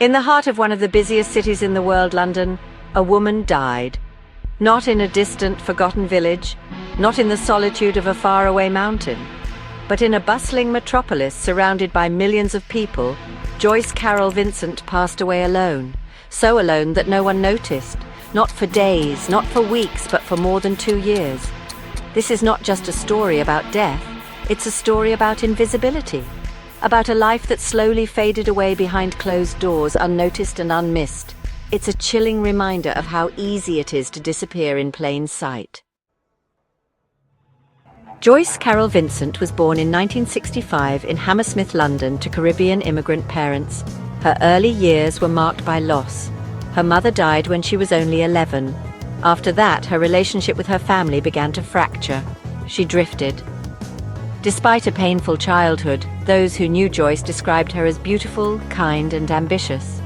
In the heart of one of the busiest cities in the world, London, a woman died. Not in a distant, forgotten village, not in the solitude of a faraway mountain, but in a bustling metropolis surrounded by millions of people. Joyce Carol Vincent passed away alone, so alone that no one noticed, not for days, not for weeks, but for more than 2 years. This is not just a story about death, it's a story about invisibility, about a life that slowly faded away behind closed doors, unnoticed and unmissed. It's a chilling reminder of how easy it is to disappear in plain sight. Joyce Carol Vincent was born in 1965 in Hammersmith, London, to Caribbean immigrant parents. Her early years were marked by loss. Her mother died when she was only 11. After that, her relationship with her family began to fracture. She drifted. Despite a painful childhood, those who knew Joyce described her as beautiful, kind, and ambitious.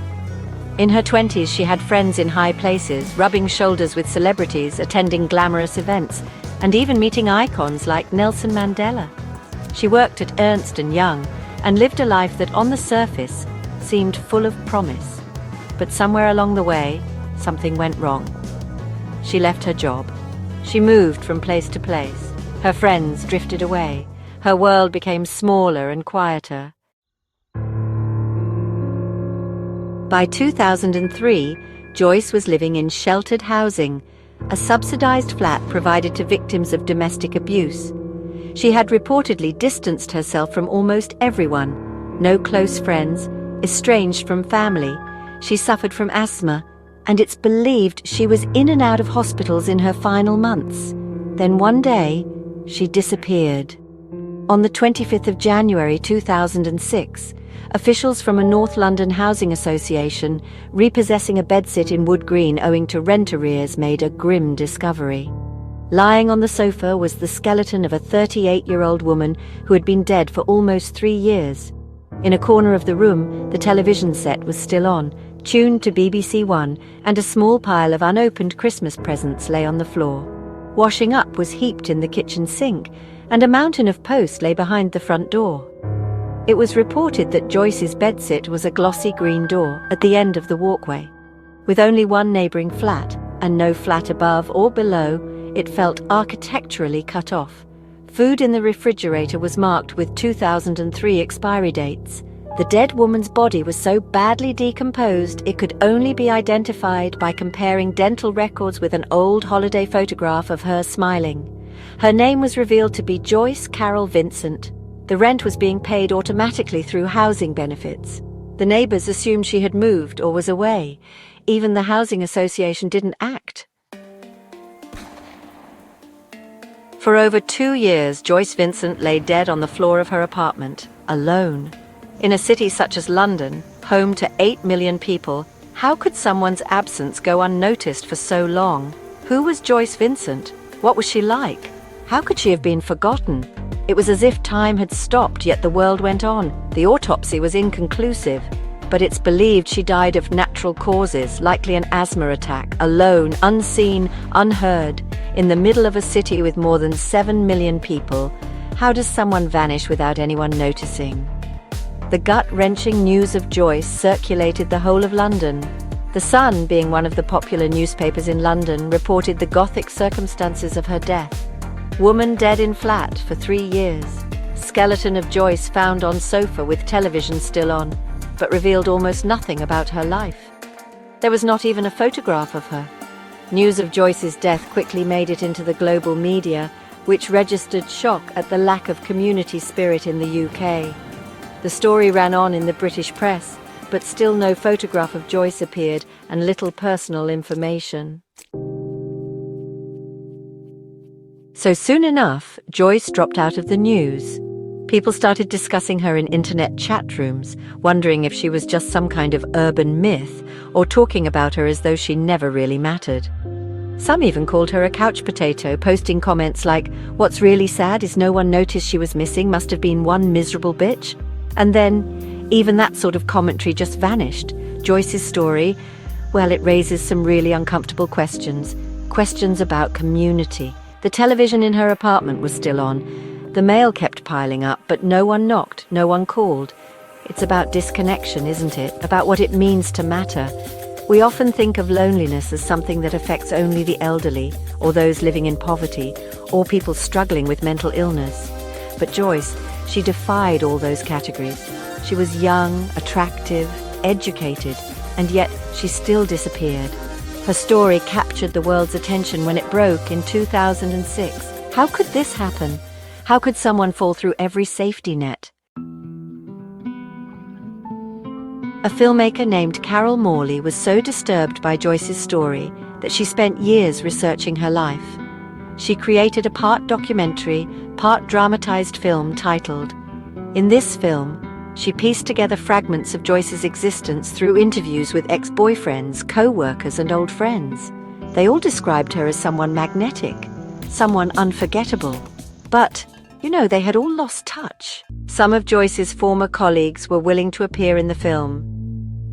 In her 20s, she had friends in high places, rubbing shoulders with celebrities, attending glamorous events, and even meeting icons like Nelson Mandela. She worked at Ernst & Young and lived a life that, on the surface, seemed full of promise. But somewhere along the way, something went wrong. She left her job. She moved from place to place. Her friends drifted away. Her world became smaller and quieter. By 2003, Joyce was living in sheltered housing, a subsidized flat provided to victims of domestic abuse. She had reportedly distanced herself from almost everyone. No close friends, estranged from family. She suffered from asthma, and it's believed she was in and out of hospitals in her final months. Then one day, she disappeared. On the 25th of January 2006, officials from a North London housing association repossessing a bedsit in Wood Green owing to rent arrears made a grim discovery. Lying on the sofa was the skeleton of a 38-year-old woman who had been dead for almost 3 years. In a corner of the room, the television set was still on, tuned to BBC One, and a small pile of unopened Christmas presents lay on the floor. Washing up was heaped in the kitchen sink, and a mountain of posts lay behind the front door. It was reported that Joyce's bedsit was a glossy green door at the end of the walkway. With only one neighbouring flat, and no flat above or below, it felt architecturally cut off. Food in the refrigerator was marked with 2003 expiry dates. The dead woman's body was so badly decomposed it could only be identified by comparing dental records with an old holiday photograph of her smiling. Her name was revealed to be Joyce Carol Vincent. The rent was being paid automatically through housing benefits. The neighbours assumed she had moved or was away. Even the housing association didn't act. For over 2 years, Joyce Vincent lay dead on the floor of her apartment, alone. In a city such as London, home to 8 million people, how could someone's absence go unnoticed for so long? Who was Joyce Vincent? What was she like? How could she have been forgotten? It was as if time had stopped, yet the world went on. The autopsy was inconclusive, but it's believed she died of natural causes, likely an asthma attack, alone, unseen, unheard, in the middle of a city with more than 7 million people. How does someone vanish without anyone noticing? The gut-wrenching news of Joyce circulated the whole of London. The Sun, being one of the popular newspapers in London, reported the gothic circumstances of her death. Woman dead in flat for 3 years. Skeleton of Joyce found on sofa with television still on, but revealed almost nothing about her life. There was not even a photograph of her. News of Joyce's death quickly made it into the global media, which registered shock at the lack of community spirit in the UK. The story ran on in the British press, but still no photograph of Joyce appeared and little personal information. So soon enough, Joyce dropped out of the news. People started discussing her in internet chat rooms, wondering if she was just some kind of urban myth, or talking about her as though she never really mattered. Some even called her a couch potato, posting comments like, "What's really sad is no one noticed she was missing, must have been one miserable bitch." And then, even that sort of commentary just vanished. Joyce's story, well, it raises some really uncomfortable questions. Questions about community. The television in her apartment was still on. The mail kept piling up, but no one knocked, no one called. It's about disconnection, isn't it? About what it means to matter. We often think of loneliness as something that affects only the elderly, or those living in poverty, or people struggling with mental illness. But Joyce, she defied all those categories. She was young, attractive, educated, and yet she still disappeared. Her story captured the world's attention when it broke in 2006. How could this happen? How could someone fall through every safety net? A filmmaker named Carol Morley was so disturbed by Joyce's story that she spent years researching her life. She created a part documentary, part dramatized film titled. In this film, she pieced together fragments of Joyce's existence through interviews with ex-boyfriends, co-workers, and old friends. They all described her as someone magnetic, someone unforgettable. But, they had all lost touch. Some of Joyce's former colleagues were willing to appear in the film.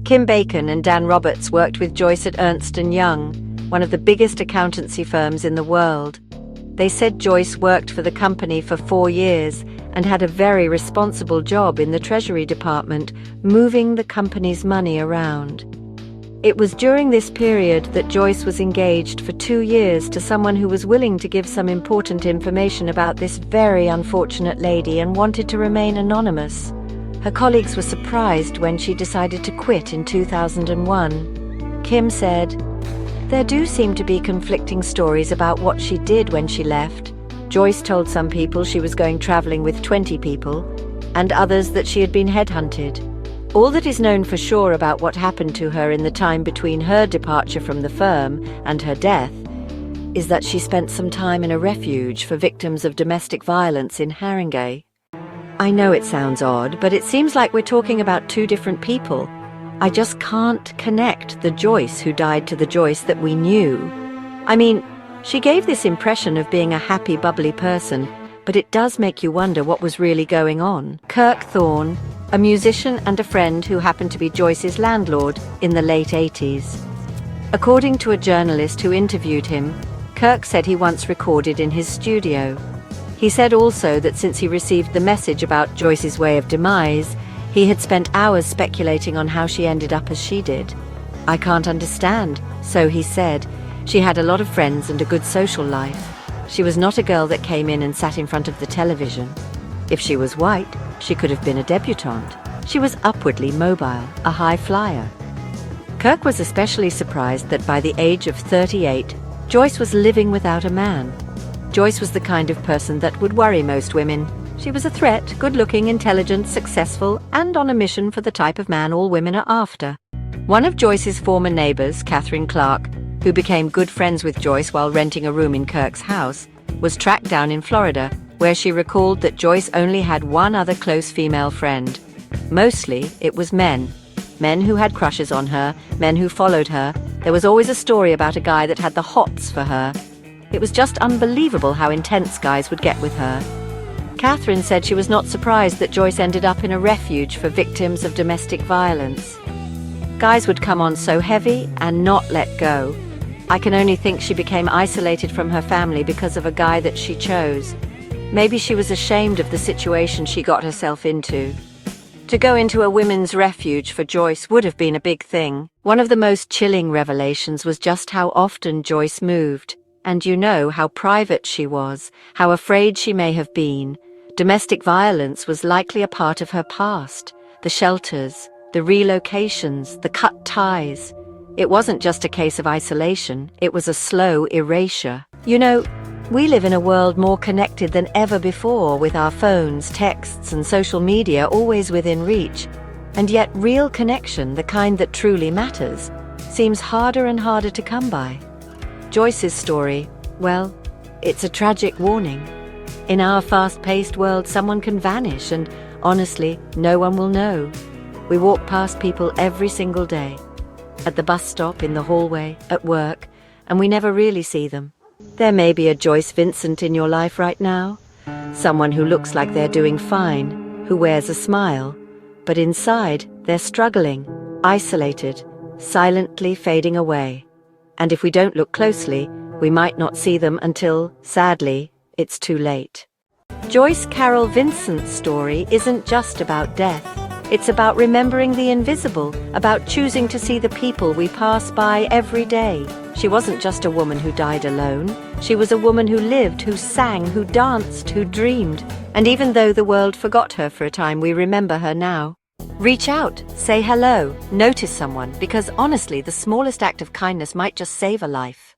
Kim Bacon and Dan Roberts worked with Joyce at Ernst & Young, one of the biggest accountancy firms in the world. They said Joyce worked for the company for 4 years and had a very responsible job in the Treasury Department, moving the company's money around. It was during this period that Joyce was engaged for 2 years to someone who was willing to give some important information about this very unfortunate lady and wanted to remain anonymous. Her colleagues were surprised when she decided to quit in 2001. Kim said, "There do seem to be conflicting stories about what she did when she left. Joyce told some people she was going traveling with 20 people, and others that she had been headhunted. All that is known for sure about what happened to her in the time between her departure from the firm and her death is that she spent some time in a refuge for victims of domestic violence in Haringey." I know it sounds odd, but it seems like we're talking about 2 different people. I just can't connect the Joyce who died to the Joyce that we knew. I mean, she gave this impression of being a happy, bubbly person, but it does make you wonder what was really going on. Kirk Thorne, a musician and a friend who happened to be Joyce's landlord in the late 80s. According to a journalist who interviewed him, Kirk said he once recorded in his studio. He said also that since he received the message about Joyce's way of demise, he had spent hours speculating on how she ended up as she did. "I can't understand," so he said. "She had a lot of friends and a good social life. She was not a girl that came in and sat in front of the television. If she was white, she could have been a debutante. She was upwardly mobile, a high flyer." Kirk was especially surprised that by the age of 38, Joyce was living without a man. Joyce was the kind of person that would worry most women. She was a threat, good-looking, intelligent, successful, and on a mission for the type of man all women are after. One of Joyce's former neighbors, Catherine Clark, who became good friends with Joyce while renting a room in Kirk's house, was tracked down in Florida, where she recalled that Joyce only had one other close female friend. Mostly, it was men. Men who had crushes on her, men who followed her. There was always a story about a guy that had the hots for her. It was just unbelievable how intense guys would get with her. Catherine said she was not surprised that Joyce ended up in a refuge for victims of domestic violence. Guys would come on so heavy and not let go. I can only think she became isolated from her family because of a guy that she chose. Maybe she was ashamed of the situation she got herself into. To go into a women's refuge for Joyce would have been a big thing. One of the most chilling revelations was just how often Joyce moved. And how private she was, how afraid she may have been. Domestic violence was likely a part of her past. The shelters, the relocations, the cut ties. It wasn't just a case of isolation, it was a slow erasure. We live in a world more connected than ever before, with our phones, texts, and social media always within reach. And yet real connection, the kind that truly matters, seems harder and harder to come by. Joyce's story, well, it's a tragic warning. In our fast-paced world, someone can vanish and, honestly, no one will know. We walk past people every single day. At the bus stop, in the hallway, at work, and we never really see them. There may be a Joyce Vincent in your life right now. Someone who looks like they're doing fine, who wears a smile. But inside, they're struggling, isolated, silently fading away. And if we don't look closely, we might not see them until, sadly, it's too late. Joyce Carol Vincent's story isn't just about death. It's about remembering the invisible, about choosing to see the people we pass by every day. She wasn't just a woman who died alone. She was a woman who lived, who sang, who danced, who dreamed. And even though the world forgot her for a time, we remember her now. Reach out, say hello, notice someone, because honestly, the smallest act of kindness might just save a life.